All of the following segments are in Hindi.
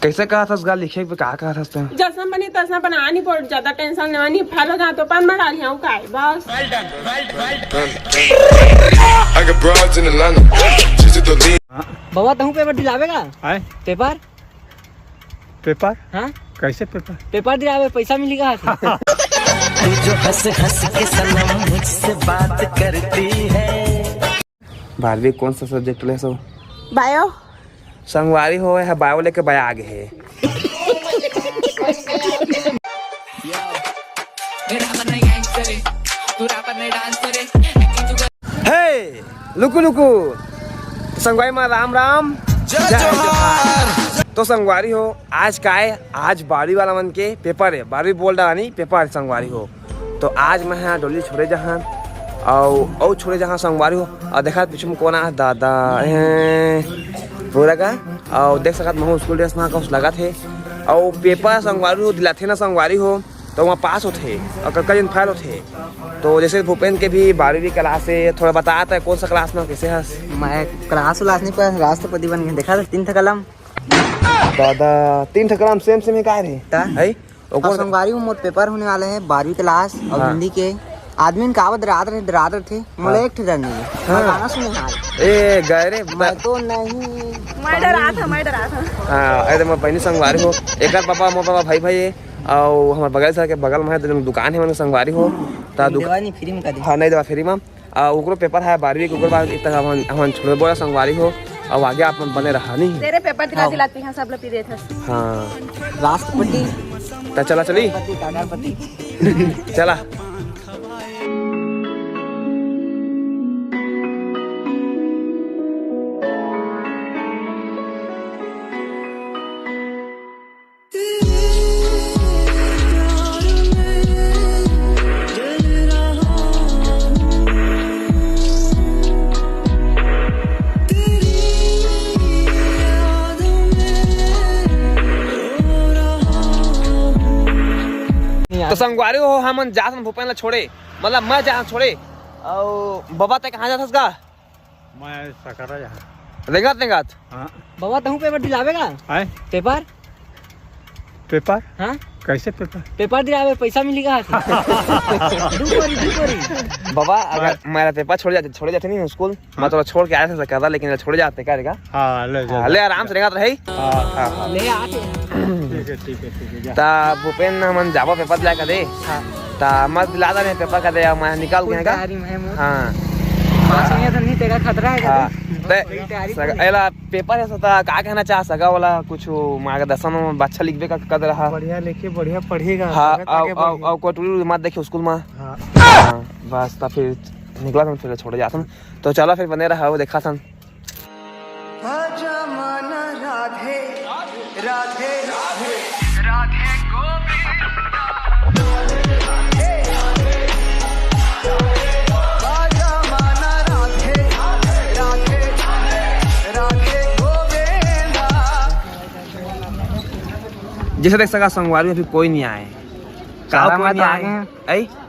कैसे कहा था उसका लिखे पे कहा था तू? जैसा बनी तैसा बना नहीं पड़ ज्यादा टेंशन लेवानी फैलो जा तो पान में डाली हूं काय बस बाबा तू पेपर दिलावेगा? आए पेपर पेपर हाँ कैसे पेपर पेपर दिलावे पैसा मिलेगा। तू जो हंस हंस के सनम मुझसे बात करती है। 12वीं कौन सा सब्जेक्ट ले सो? बायो संगवारी हो है बायो लेके बाया आगे है। हे लुकु लुकु संगवारी माँ राम राम जय जोहार। तो संगवारी हो आज का है, आज 12वीं वाला मन के पेपर है। 12वीं बोल रहा नहीं पेपर है संगवारी हो। तो आज मैं यहाँ डोली छोड़े जहाँ और छोड़े जहाँ संगवारी हो और देखा पीछे में कौन आ दादा पूरा का और देख सकत मैं स्कूल ड्रेस में कुछ लगा थे और पेपर संगवारी हो दिलाते ना संगवारी हो तो वहाँ पास होते और कल दिन फेल होते। तो जैसे भूपेन के भी 12वीं क्लास से थोड़ा बताता है कौन सा क्लास में कैसे है। मैं क्लास नहीं पर राष्ट्रपति बन गया। देखा 3 कलम दादा 3 कलम सेम है का रे और संगवारी में मोर पेपर होने वाले हैं 12वीं क्लास और हिंदी के। आदमी का डरात थे मुझे एक डर नहीं है। गाना सुने हाल ए गए रे मैं तो नहीं मैं डरा था हां अरे मैं बहनी संगवारी हो एक पापा मोर पापा भाई भाई और हमारे बगल से के बगल में है दुकान है मन संगवारी हो ता दुकान फ्री में कर दी। हां नहीं दवा फ्री में ओकरो पेपर है 12वीं के ऊपर बाद इतना हम छोड़ बोला संगवारी हो और आगे आप बने रहा नहीं तेरे पेपर दिलाती हैं सब लोग पी देते हैं। हां राष्ट्रपति तो चला चली चला तो संगवारी हो हमन जासन भूपेन ला छोड़े मतलब मैं जहाँ छोड़े और बाबा ते कहाँ जाथस का? मैं सकरा जहाँ रेंगात हाँ बाबा तू पेपर दिलावेगा? आए पेपर पेपर हाँ कैसे पेपर पेपर दिलावे पैसा मिलेगा। बाबा अगर मेरा पेपर छोड़ जाते नहीं स्कूल मैं तो छोड़ के आया था सकरा लेकिन छोड़े जाते क्या रहेगा। हाँ ले आराम से रेंगात रही ले आते ठीक है ता भूपेन हमन जाबो पेपर दिला के दे ता मत दिला दे पेपर का दे मैं निकाल गया हां नहीं तेरा खतरा है। एला पेपर है सता का कहना चाह सका वाला कुछ मार्गदर्शन में अच्छा लिखबे का कर रहा बढ़िया लेके बढ़िया पढ़ेगा। हां और कोटुली मत देखियो स्कूल में हां बस ता फिर निकला हम फिर छोड़ जाता तो चला फिर बने रहा वो देखा सन राधे राधे राधे जैसे देख सका संगवारी अभी कोई नहीं आए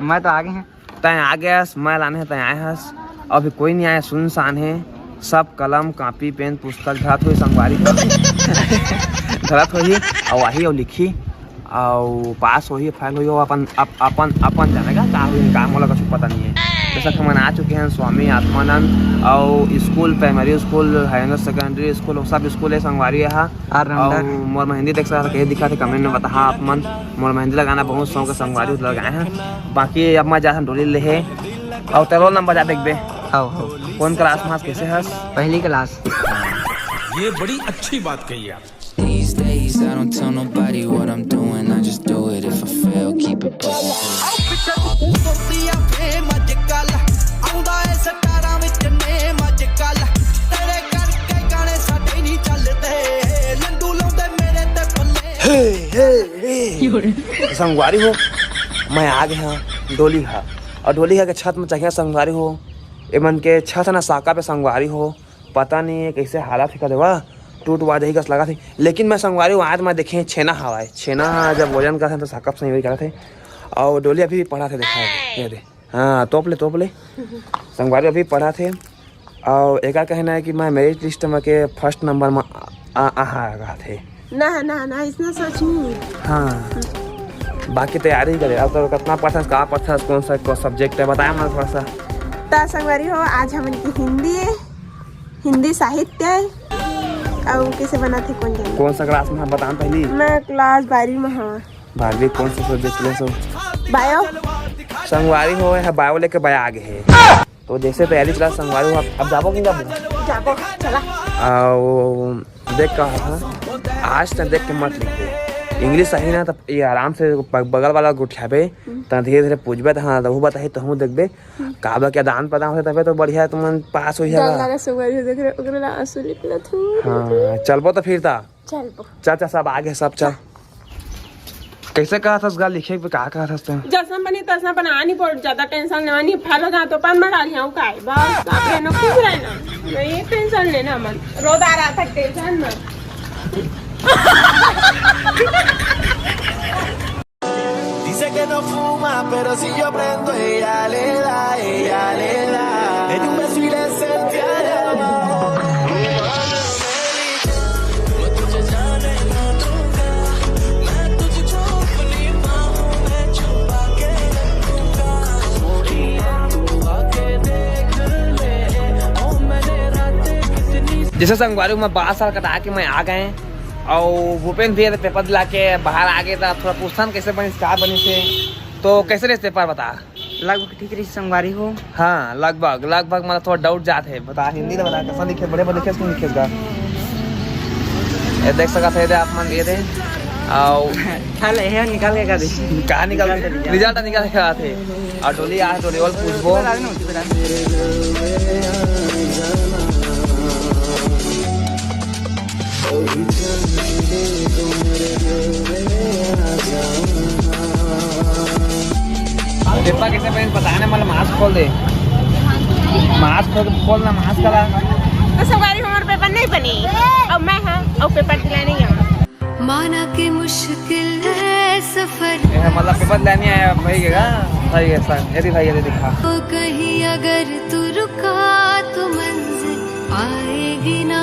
मैं तो आगे हैं तय आ गया मैं लाने तय आए हस अभी कोई नहीं आया सुनसान है सब कलम कॉपी पेन पुस्तक धरत हुई संगवारी धरत हुई और वही और लिखी और पास हुई फेल हुई अपन अपन अपन जानेगा का हुई काम वाला कुछ पता नहीं है। जैसा कि हम आ चुके हैं स्वामी आत्मानंद और school primary school higher secondary school सब स्कूल है संगवारी है। और मोर मेहंदी देख सकते कहीं दिखा थे कमेंट में बता आप मन मोर मेहंदी लगाना बहुत शौक है संगवारी लगाए हैं। बाकी अब मैं जा डोली ले है और तेरो नंबर जा देखबे कौन क्लास में कैसे है? पहली क्लास। ये बड़ी अच्छी बात कही आप। These days I don't tell nobody what I'm doing, I just do it. If I fail, keep it pushing. संगवारी हो मैं आ गया डोली है और डोली है के छत में चाहिए संगवारी हो एमन के छत ना साका पे संगवारी हो पता नहीं है कैसे हालत है देवा टूट हुआ दही कस लगा थे। लेकिन मैं संगवारी हूँ आज मैं देखे छेना हवा है छेना जब वजन का था तो साकप से वही कर थे और डोली अभी भी पढ़ा थे देखा है हाँ तोप ले संगवारी अभी पढ़ा थे और एक कहना है कि मैं मेरिट लिस्ट में के फर्स्ट नंबर में आ थे ना इसमें सच नहीं। हाँ बाकी तैयारी करे। अब तो कितना पढ़ा, कहाँ पढ़ा, कौन सा सब्जेक्ट है बताया मैं थोड़ा सा। तो संगवारी हो आज हम इनकी हिंदी साहित्य है और कैसे बना थे कौन जाने। कौन सा क्लास में बताना पहली? मैं क्लास 12 में हाँ। 12वीं कौन सा सब्जेक्ट ले? सो बायो संगवारी हो है, बायो लेके बाया आगे है। तो जैसे तैयारी चला संगवारी हो, अब जाबो कि जाबो चला। देख कहा था आज तक देख के मत लिखो इंग्लिश सही ना, तब ये आराम से बगल वाला गुठाबे तो धीरे धीरे पूछबे तो हाँ तहू बताही तहू देखबे काबा के आदान प्रदान होते तबे तो बढ़िया तुम पास हो जाएगा। हाँ चलबो तो फिर था चल सब आगे सब चल। कैसे कहा था उसका लिखे पे कहा था जैसा बनी तैसा बना नहीं पड़, ज्यादा टेंशन लेना फैलो जा तो पान में डाल का है बस। आप रहना खुश रहना, नहीं टेंशन लेना मन रोज आ रहा था टेंशन में। Dice que no fuma, pero si yo prendo, ella le da. Le di un beso y le sentí el amor. तुझे जाने ना दूंगा, मैं तुझको अपनी बाहों में छुपा के रखूंगा। तू आके देख ले, ओ मैंने रातें कितनी। जैसे संगवारी में 12 साल कटा के मैं आ गए और भूपेंद्र भैया पेपर दिला के बाहर आ गए था। थोड़ा पूछतान कैसे बनी, स्टार बनी से तो कैसे रहे पेपर बता? लगभग ठीक रही संगवारी हो। हाँ लगभग मतलब थोड़ा डाउट जाते है। बता हिंदी में बता कैसा लिखे, बड़े लिखे क्यों लिखेगा? ये देख सका थे आप मन ये दे और निकाल के कहा निकाल रिजल्ट निकाल के आते और डोली आ डोली और पूछबो। पेपर कैसे पहले बताने मतलब मास्क खोल दे, मास्क खोलना मास्क करा। तो सवारी हमारे पेपर नहीं बनी अब मैं हाँ और पेपर दिलाने गया। माना कि मुश्किल है सफर, मतलब पेपर लेने आया भाई सही है सर। यदि भाई यदि दिखा तो कहीं अगर तू रुका तो मंजिल आएगी ना।